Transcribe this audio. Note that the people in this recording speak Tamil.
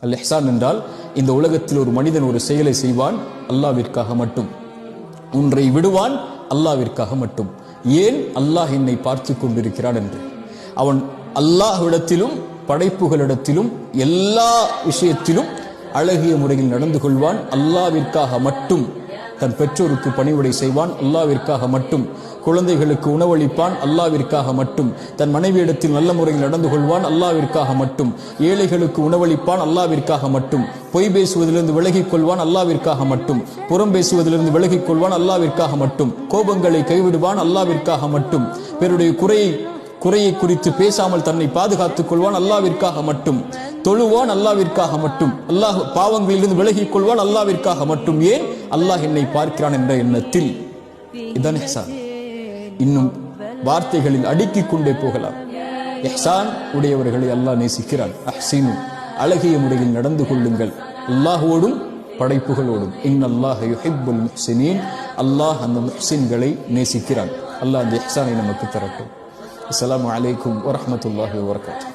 அல் இஹ்சான் என்றால் இந்த உலகத்தில் ஒரு மனிதன் ஒரு செயலை செய்வான் அல்லாஹ்விற்காக மட்டும், ஒன்றை விடுவான் அல்லாஹ்விற்காக மட்டும். ஏன்? அல்லாஹ் என்னை பார்த்து கொண்டிருக்கிறான் என்று. அவன் அல்லாஹ்விடத்திலும் படைப்புகளிடத்திலும் எல்லா விஷயத்திலும் அழகிய முறையில் நடந்து கொள்வான் அல்லாஹ்விற்காக மட்டும். தன் பெற்றோருக்கு பணிவிடை செய்வான் அல்லாஹ்விற்காக மட்டும். குழந்தைகளுக்கு உணவளிப்பான் அல்லாஹ்விற்காக மட்டும். தன் மனைவியிடத்தில் நல்ல முறையில் நடந்து கொள்வான் அல்லாஹ்விற்காக மட்டும். ஏழைகளுக்கு உணவளிப்பான் அல்லாஹ்விற்காக மட்டும். பொய் பேசுவதிலிருந்து விலகிக் கொள்வான் அல்லாஹ்விற்காக மட்டும். புறம் பேசுவதிலிருந்து விலகிக் கொள்வான் அல்லாஹ்விற்காக மட்டும். கோபங்களை கைவிடுவான் அல்லாஹ்விற்காக மட்டும். பிறருடைய குறையை குறித்து பேசாமல் தன்னை பாதுகாத்துக் கொள்வான் அல்லாஹ்விற்காக மட்டும். தொழுவான் அல்லாஹ்விற்காக மட்டும். அல்லாஹ் பாவங்களிலிருந்து விலகிக் கொள்வான் அல்லாஹ்விற்காக மட்டும். ஏன்? அல்லாஹ் என்னை பார்க்கிறான் என்ற எண்ணத்தில். இதான் இஹ்சான். இன்னும் வார்த்தைகளில் அடுக்கிக் கொண்டே போகலாம். இஹ்சான் உடையவர்களை அல்லாஹ் நேசிக்கிறான். அஹ்சினு, அழகிய முறையில் நடந்து கொள்ளுங்கள் அல்லாஹ்வோடும் படைப்புகளோடும். இன்னல்லாஹ யுஹிப்புல் முஹ்சினீன், அல்லாஹ் அந்த முஹ்சின்களை நேசிக்கிறான். அல்லாஹ் அந்த இஹ்சானை நமக்கு தரட்டும். அஸ்ஸலாமு அலைக்கும் வரஹ்மத்துல்லாஹி வபரகாத்துஹு.